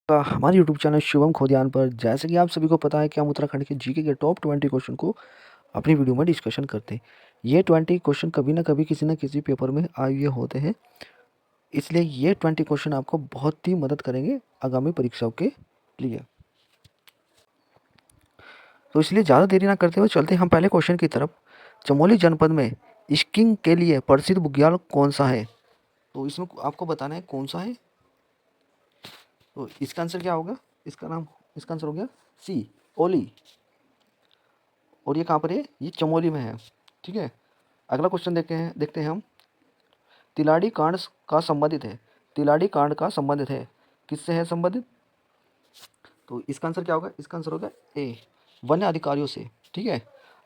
हमारे YouTube channel Shivam खोदियान पर जैसे कि आप सभी को पता है कि हम उत्तराखंड के जीके के टॉप 20 क्वेश्चन को अपनी वीडियो में डिस्कशन करते हैं। ये 20 क्वेश्चन कभी ना कभी किसी न किसी पेपर में आए हुए होते हैं, इसलिए ये 20 क्वेश्चन आपको बहुत ही मदद करेंगे आगामी परीक्षाओं के लिए। तो इसलिए ज़्यादा देरी ना करते हुए चलते हैं हम पहले क्वेश्चन की तरफ। चमोली जनपद में स्कीइंग के लिए प्रसिद्ध बुग्याल कौन सा है? तो इसमें आपको बताना है कौन सा है। तो इसका आंसर क्या होगा? इसका आंसर हो गया सी, ओली। और ये कहाँ पर है? ये चमोली में है। ठीक है, अगला क्वेश्चन देखते हैं हम। तिलाड़ी कांड का संबंधित है। तिलाड़ी कांड का संबंधित है, किससे है संबंधित? तो इसका आंसर क्या होगा? इसका आंसर होगा ए, वन्य अधिकारियों से। ठीक है,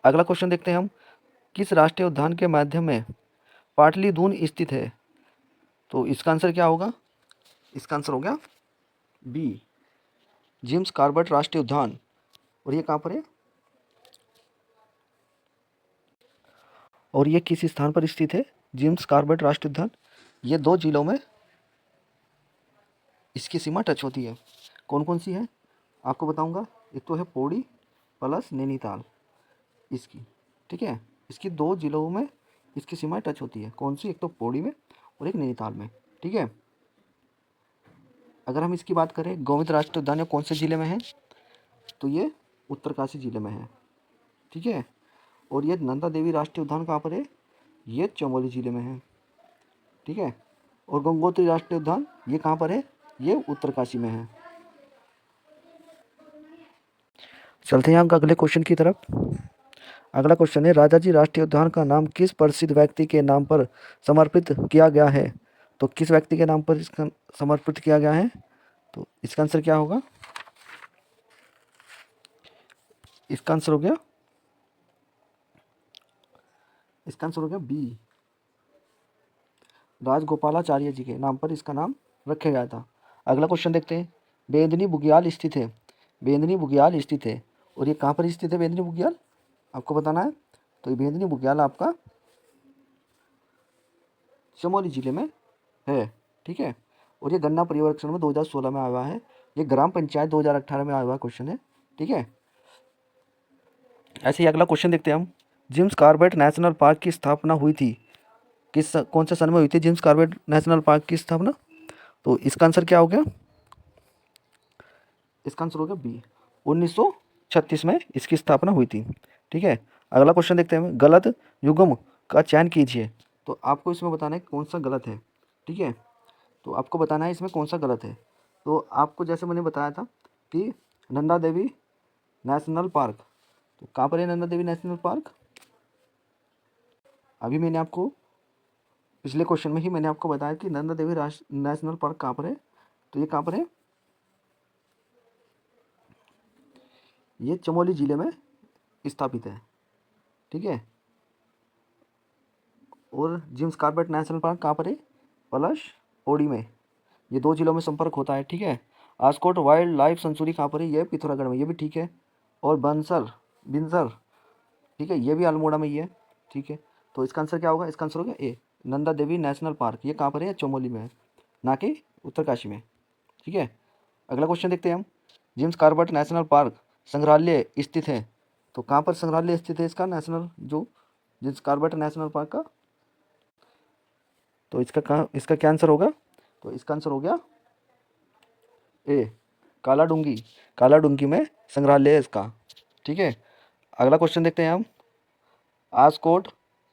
अगला क्वेश्चन देखते हैं हम। किस राष्ट्रीय उद्यान के माध्यम में पाटली दून स्थित है? तो इसका आंसर क्या होगा? इसका आंसर हो गया बी, जेम्स कार्बेट राष्ट्रीय उद्यान। और ये कहाँ पर है? और ये किस स्थान पर स्थित है? जेम्स कार्बेट राष्ट्रीय उद्यान। ये दो जिलों में इसकी सीमा टच होती है। कौन कौन सी है आपको बताऊंगा। एक तो है पौड़ी प्लस नैनीताल इसकी। ठीक है, इसकी दो जिलों में इसकी सीमा टच होती है। कौन सी? एक तो पौड़ी में और एक नैनीताल में। ठीक है, अगर हम इसकी बात करें गोविंद राष्ट्रीय उद्यान कौन से ज़िले में है, तो ये उत्तरकाशी ज़िले में है। ठीक है, और ये नंदा देवी राष्ट्रीय उद्यान कहाँ पर है? ये चमोली ज़िले में है। ठीक है, और गंगोत्री राष्ट्रीय उद्यान ये कहाँ पर है? ये उत्तरकाशी में है। चलते हैं हम अगले क्वेश्चन की तरफ। अगला क्वेश्चन है, राजाजी राष्ट्रीय उद्यान का नाम किस प्रसिद्ध व्यक्ति के नाम पर समर्पित किया गया है? तो किस व्यक्ति के नाम पर इसका समर्पित किया गया है? तो इसका आंसर क्या होगा? इसका आंसर हो गया बी, राजगोपालाचार्य जी के नाम पर इसका नाम रखा गया था। अगला क्वेश्चन देखते हैं। बेदनी बुग्याल स्थित है। बेदनी बुग्याल स्थित है, और ये कहाँ पर स्थित है बेदनी बुग्याल? आपको बताना है। तो ये बेदनी बुग्याल आपका चमोली जिले में है। ठीक है, और ये गन्ना परिवर्तन में 2016 में आया हुआ है। ये ग्राम पंचायत 2018 में आया हुआ क्वेश्चन है। ठीक है, ऐसे ही अगला क्वेश्चन देखते हैं हम। जिम्स कॉर्बेट नेशनल पार्क की स्थापना हुई थी कौन से सन में हुई थी जिम्स कॉर्बेट नेशनल पार्क की स्थापना? तो इसका आंसर क्या हो गया? इसका आंसर हो गया बी, 1936 में इसकी स्थापना हुई थी। ठीक है, अगला क्वेश्चन देखते हैं। गलत युग्म का चयन कीजिए। तो आपको इसमें बताना है कौन सा गलत है। ठीक है, तो आपको बताना है इसमें कौन सा गलत है। तो आपको जैसे मैंने बताया था कि नंदा देवी नेशनल पार्क, तो कहाँ पर है नंदा देवी नेशनल पार्क? अभी मैंने आपको पिछले क्वेश्चन में ही मैंने आपको बताया कि नंदा देवी नेशनल पार्क कहाँ पर है। तो ये कहाँ पर है? ये चमोली जिले में स्थापित है। ठीक है, और जिम्स कॉर्बेट नेशनल पार्क कहाँ पर है? पलश, ओडी में। ये दो जिलों में संपर्क होता है। ठीक है, आस्कोट वाइल्ड लाइफ सेंचुरी कहाँ पर है? ये पिथौरागढ़ में, ये भी ठीक है। और बिंसर, ठीक है, ये भी अल्मोड़ा में ही है। ठीक है, तो इसका आंसर क्या होगा? इसका आंसर होगा ए, नंदा देवी नेशनल पार्क। ये कहाँ पर है? चमोली में है, ना कि उत्तरकाशी में। ठीक है, अगला क्वेश्चन देखते हैं हम। जेम्स कॉर्बेट नेशनल पार्क संग्रहालय स्थित है। तो कहाँ पर संग्रहालय स्थित है इसका? नेशनल जो जेम्स कॉर्बेट नेशनल पार्क का। तो इसका क्या आंसर होगा? तो इसका आंसर हो गया ए, कालाडूंगी। कालाडूंगी में संग्रहालय है इसका। ठीक है, अगला क्वेश्चन देखते हैं हम। आस्कोट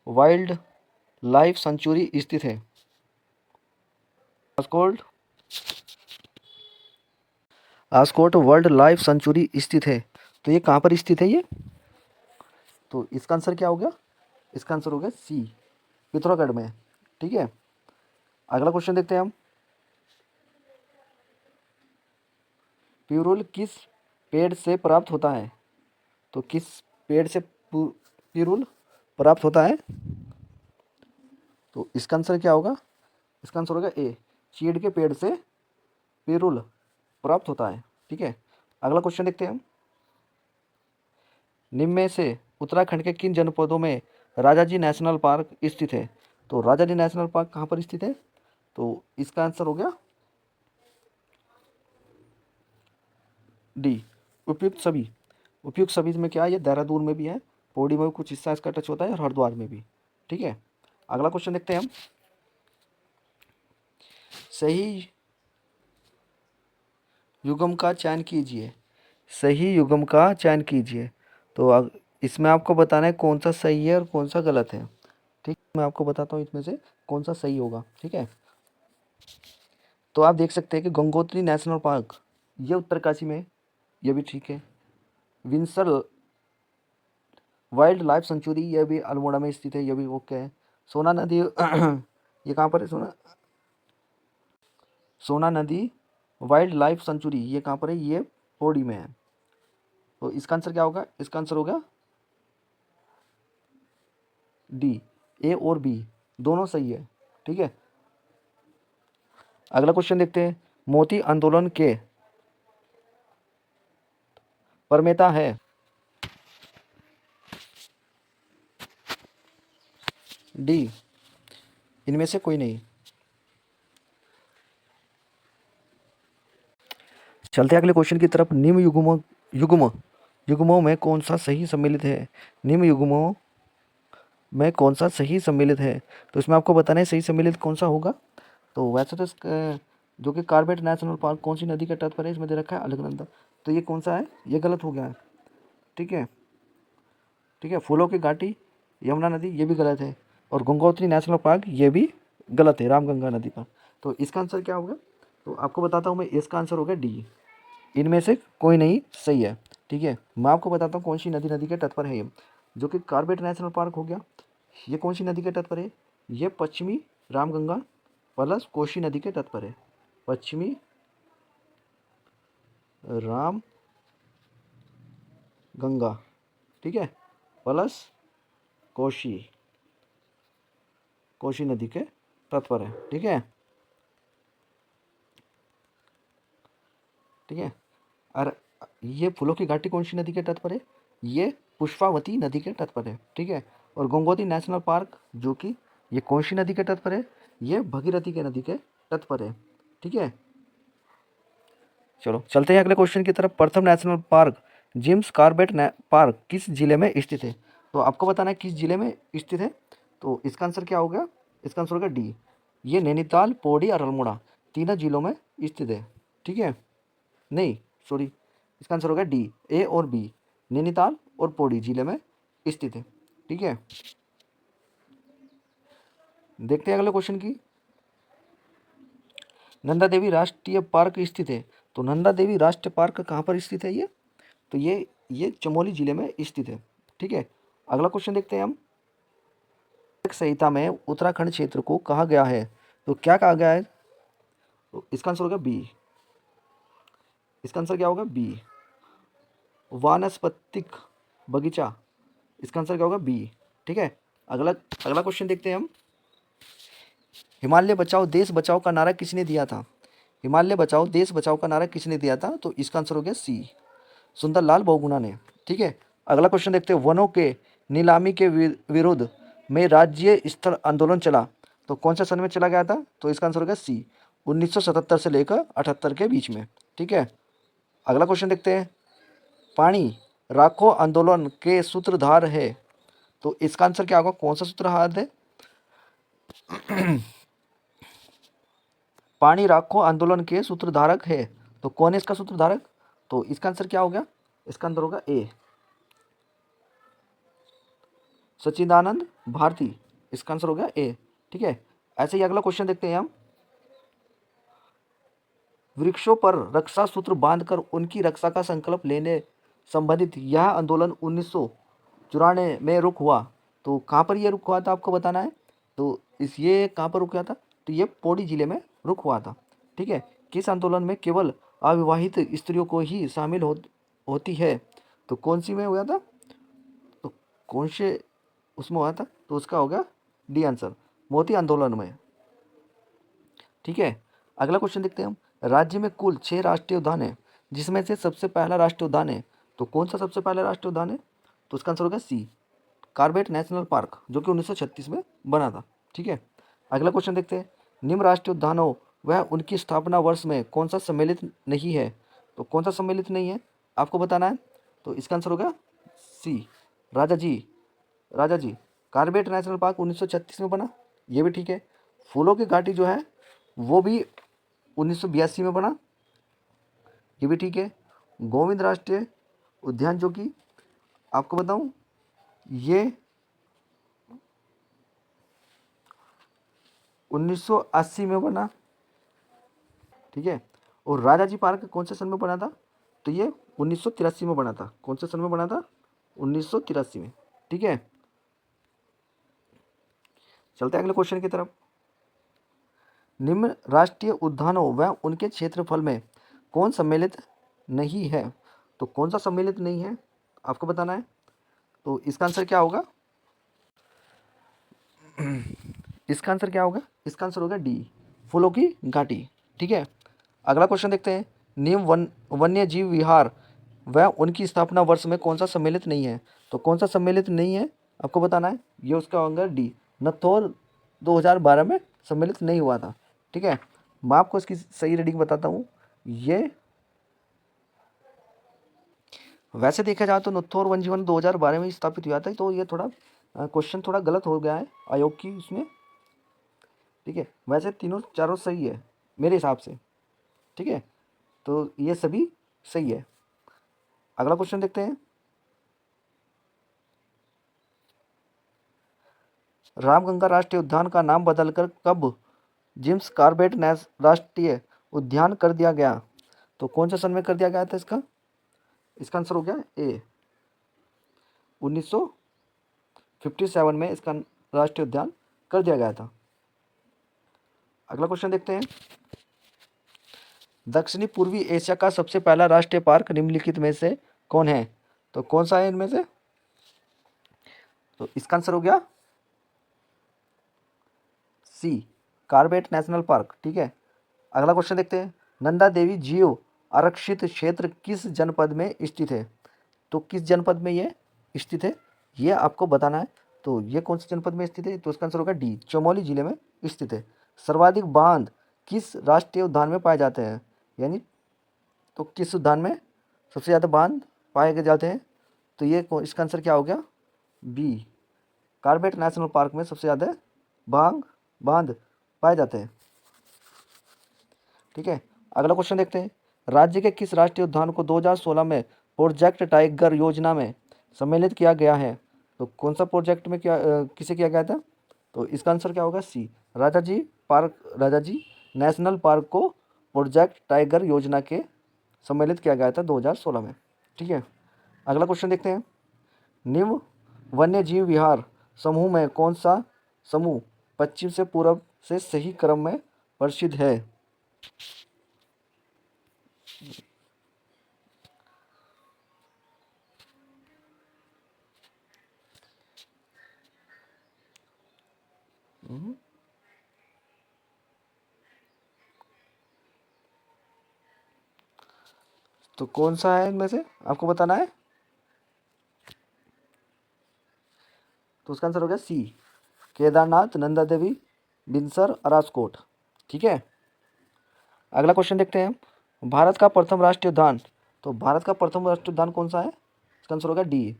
वाइल्ड लाइफ सेंचुरी स्थित है। आस्कोट आस्कोट वर्ल्ड लाइफ सेंचुरी स्थित है, तो ये कहाँ पर स्थित है ये? तो इसका आंसर क्या हो गया? इसका आंसर हो गया सी, पिथौरागढ़ में। ठीक है, अगला क्वेश्चन देखते हैं हम। प्यूरुल किस पेड़ से प्राप्त होता है? तो किस पेड़ से प्यूरुल प्राप्त होता है? तो इसका आंसर क्या होगा? इसका आंसर होगा ए, चीड़ के पेड़ से प्यूरुल प्राप्त होता है। ठीक है, अगला क्वेश्चन देखते हैं हम। निम्न में से उत्तराखंड के किन जनपदों में राजाजी नेशनल पार्क स्थित है? तो राजाजी नेशनल पार्क कहाँ पर स्थित है? तो इसका आंसर हो गया डी उपयुक्त सभी। उपयुक्त सभी में क्या है, ये देहरादून में भी है, पौड़ी में भी कुछ हिस्सा इसका टच होता है और हरिद्वार में भी। ठीक है, अगला क्वेश्चन देखते हैं हम। सही युग्म का चयन कीजिए। सही युग्म का चयन कीजिए। तो इसमें आपको बताना है कौन सा सही है और कौन सा गलत है। ठीक, मैं आपको बताता हूँ इसमें से कौन सा सही होगा। ठीक है, तो आप देख सकते हैं कि गंगोत्री नेशनल पार्क ये उत्तरकाशी में है, ये भी ठीक है। विंसर वाइल्ड लाइफ सेंचुरी ये भी अल्मोड़ा में स्थित है, ये भी ओके है। सोना नदी ये कहाँ पर है, सोना नदी वाइल्ड लाइफ सेंचुरी ये कहाँ पर है, ये पौड़ी में है। तो इसका आंसर क्या होगा, इसका आंसर होगा डी। ए और बी दोनों सही है। ठीक है, अगला क्वेश्चन देखते हैं। मोती आंदोलन के प्रणेता है। डी इनमें से कोई नहीं। चलते हैं अगले क्वेश्चन की तरफ। निम्न युग्म युग्मों में कौन सा सही सम्मिलित है। निम्न युग्मों में कौन सा सही सम्मिलित है। तो इसमें आपको बताना है सही सम्मिलित कौन सा होगा। तो वैसे तो जो कि कार्बेट नेशनल पार्क कौन सी नदी के तट पर है, इसमें दे रखा है अलकनंदा। तो ये कौन सा है, ये गलत हो गया है। ठीक है, ठीक है, फूलों की घाटी यमुना नदी ये भी गलत है, और गंगोत्री नेशनल पार्क ये भी गलत है रामगंगा नदी पर। तो इसका आंसर क्या होगा, तो आपको बताता हूँ मैं, इसका आंसर होगा डी। इनमें से कोई नहीं सही है। ठीक है, मैं आपको बताता हूँ कौन सी नदी नदी के तट पर है ये। जो कि कार्बेट नेशनल पार्क हो गया, ये कौन सी नदी के तट पर है, ये पश्चिमी रामगंगा प्लस कोशी नदी के तट पर है। पश्चिमी राम गंगा, ठीक है, प्लस कोशी कोशी नदी के तट पर है। ठीक है, ठीक है, और ये फूलों की घाटी कौन सी नदी के तट पर है, ये पुष्पावती नदी के तट पर है। ठीक है, और गंगोत्री नेशनल पार्क जो कि ये कौन सी नदी के तट पर है, ये भगीरथी के नदी के तट पर है। ठीक है, चलो चलते हैं अगले क्वेश्चन की तरफ। प्रथम national park Jim's Corbett park किस जिले में स्थित है। तो आपको बताना है किस जिले में स्थित है। तो इसका आंसर क्या होगा, इसका आंसर होगा डी। ये नैनीताल, पौड़ी और अल्मोड़ा तीनों जिलों में स्थित है। ठीक है, नहीं सॉरी, इसका आंसर होगा डी। ए और बी नैनीताल और पौड़ी जिले में स्थित है। ठीक है, देखते हैं अगले क्वेश्चन की। नंदा देवी राष्ट्रीय पार्क स्थित है। तो नंदा देवी राष्ट्रीय पार्क कहाँ पर स्थित है ये, तो ये चमोली जिले में स्थित है। ठीक है, अगला क्वेश्चन देखते हैं हम। संहिता में उत्तराखंड क्षेत्र को कहा गया है। तो क्या कहा गया है, तो इसका आंसर होगा बी। इसका आंसर क्या होगा, बी वानस्पतिक बगीचा। इसका आंसर क्या होगा, बी। ठीक है, अगला अगला क्वेश्चन देखते हैं हम। हिमालय बचाओ देश बचाओ का नारा किसने दिया था। हिमालय बचाओ देश बचाओ का नारा किसने दिया था, तो इसका आंसर हो गया सी, सुंदरलाल बहुगुणा ने। ठीक है, अगला क्वेश्चन देखते हैं। वनों के नीलामी के विरुद्ध में राज्य स्तर आंदोलन चला। तो कौन सा सन में चला गया था, तो इसका आंसर हो गया सी, 1977 से लेकर 78 के बीच में। ठीक है, अगला क्वेश्चन देखते हैं। पानी राखो आंदोलन के सूत्रधार है। तो इसका आंसर क्या होगा, कौन सा सूत्रधार है। पानी राखो आंदोलन के सूत्रधारक है, तो कौन है इसका सूत्रधारक, तो इसका आंसर क्या हो गया, इसका आंसर होगा ए, सच्चिदानंद भारती। इसका आंसर हो गया ए। ठीक है, ऐसे ही अगला क्वेश्चन देखते हैं हम। वृक्षों पर रक्षा सूत्र बांधकर उनकी रक्षा का संकल्प लेने संबंधित यह आंदोलन 1994 में रुक हुआ। तो कहाँ पर यह रुक हुआ था, आपको बताना है। तो ये कहाँ पर रुक हुआ था, तो ये पौड़ी जिले में रुक हुआ था। ठीक है, किस आंदोलन में केवल अविवाहित स्त्रियों को ही शामिल होती है, तो कौन सी में हुआ था, तो कौन से उसमें हुआ था, तो उसका होगा डी आंसर, मोती आंदोलन में। ठीक है, अगला क्वेश्चन देखते हैं हम। राज्य में कुल 6 राष्ट्रीय उद्यान है, जिसमें से सबसे पहला राष्ट्रीय उद्यान है। तो कौन सा सबसे पहला राष्ट्रीय उद्यान है, तो उसका आंसर होगा सी, कार्बेट नेशनल पार्क जो कि 1936 में बना था। ठीक है, अगला क्वेश्चन देखते हैं। निम्न राष्ट्रीय उद्यानों वह उनकी स्थापना वर्ष में कौन सा सम्मिलित नहीं है। तो कौन सा सम्मिलित नहीं है आपको बताना है। तो इसका आंसर होगा सी, राजा जी। राजा जी कार्बेट नेशनल पार्क 1936 में बना, ये भी ठीक है। फूलों की घाटी जो है वो भी 1982 में बना, ये भी ठीक है। गोविंद राष्ट्रीय उद्यान जो कि आपको बताऊं ये 1980 में बना, ठीक है। और राजा जी पार्क कौन से सन में बना था, तो ये 1983 में बना था। कौन से सन में बना था, 1983 में, ठीक है। चलते हैं अगले क्वेश्चन की तरफ। निम्न राष्ट्रीय उद्यानों व उनके क्षेत्रफल में कौन सम्मिलित नहीं है। तो कौन सा सम्मिलित नहीं है आपको बताना है। तो इसका आंसर क्या होगा, इसका आंसर क्या होगा, इसका आंसर होगा डी, फूलों की घाटी, ठीक है। अगला क्वेश्चन देखते हैं। नियम वन्य जीव विहार व उनकी स्थापना वर्ष में कौन सा सम्मिलित नहीं है। तो कौन सा सम्मिलित नहीं है आपको बताना है, ये उसका होगा डी, नथौर 2012 में सम्मिलित नहीं हुआ था, ठीक है। मैं आपको इसकी सही रीडिंग बताता हूँ। ये वैसे देखा जाए तो नथौर वन जीवन 2012 में ही स्थापित हुआ था, तो ये थोड़ा क्वेश्चन थोड़ा गलत हो गया है आयोग की उसमें, ठीक है। वैसे तीनों चारों सही है मेरे हिसाब से, ठीक है। तो ये सभी सही है। अगला क्वेश्चन देखते हैं। रामगंगा राष्ट्रीय उद्यान का नाम बदलकर कब जिम्स कॉर्बेट राष्ट्रीय उद्यान कर दिया गया। तो कौन से सन में कर दिया गया था इसका, इसका आंसर हो गया ए, 1957 में इसका राष्ट्रीय उद्यान कर दिया गया था। अगला क्वेश्चन देखते हैं। दक्षिणी पूर्वी एशिया का सबसे पहला राष्ट्रीय पार्क निम्नलिखित में से कौन है। तो कौन सा है इनमें से, तो इसका आंसर हो गया सी, कॉर्बेट नेशनल पार्क, ठीक है। अगला क्वेश्चन देखते हैं। नंदा देवी जीव आरक्षित क्षेत्र किस जनपद में स्थित है। तो किस जनपद में ये स्थित है ये आपको बताना है। तो ये कौन से जनपद में स्थित है, तो इसका आंसर होगा डी, चमोली जिले में स्थित है। सर्वाधिक बांध किस राष्ट्रीय उद्यान में पाए जाते हैं, यानी तो किस उद्यान में सबसे ज़्यादा बांध पाए जाते हैं। तो ये इसका आंसर क्या हो गया, बी, कॉर्बेट नेशनल पार्क में सबसे ज़्यादा बांध पाए जाते हैं, ठीक है। अगला क्वेश्चन देखते हैं। राज्य के किस राष्ट्रीय उद्यान को 2016 में प्रोजेक्ट टाइगर योजना में सम्मिलित किया गया है। तो कौन सा प्रोजेक्ट में किसे किया गया था। तो इसका आंसर क्या होगा, C, Rajaji park, Rajaji national park को प्रोजेक्ट टाइगर योजना के सम्मिलित किया गया था 2016 में, ठीक है। अगला क्वेश्चन देखते हैं। निम्न वन्य जीव विहार समूह में कौन सा समूह पश्चिम से पूर्व से सही क्रम में प्रसिद्ध है। तो कौन सा है इनमें से आपको बताना है। तो उसका आंसर हो गया सी, केदारनाथ, नंदा देवी, बिनसर, अरासकोट, ठीक है। अगला क्वेश्चन देखते हैं। भारत का प्रथम राष्ट्रीय उद्यान, तो भारत का प्रथम राष्ट्रीय उद्यान कौन सा है, इसका आंसर होगा डी,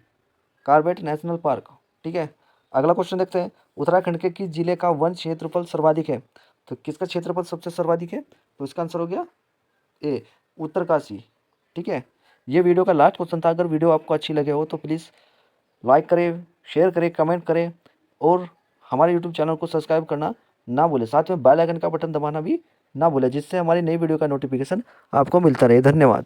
कॉर्बेट नेशनल पार्क, ठीक है। अगला क्वेश्चन देखते हैं। उत्तराखंड के किस जिले का वन क्षेत्रफल सर्वाधिक है। तो किसका क्षेत्रफल सबसे सर्वाधिक है, तो इसका आंसर हो गया ए, उत्तरकाशी, ठीक है। ये वीडियो का लास्ट क्वेश्चन था। अगर वीडियो आपको अच्छी लगे हो तो प्लीज़ लाइक करें, शेयर करें, कमेंट करें और हमारे यूट्यूब चैनल को सब्सक्राइब करना ना भूलें। साथ में बेल आइकन का बटन दबाना भी ना भूलें, जिससे हमारी नई वीडियो का नोटिफिकेशन आपको मिलता रहे। धन्यवाद।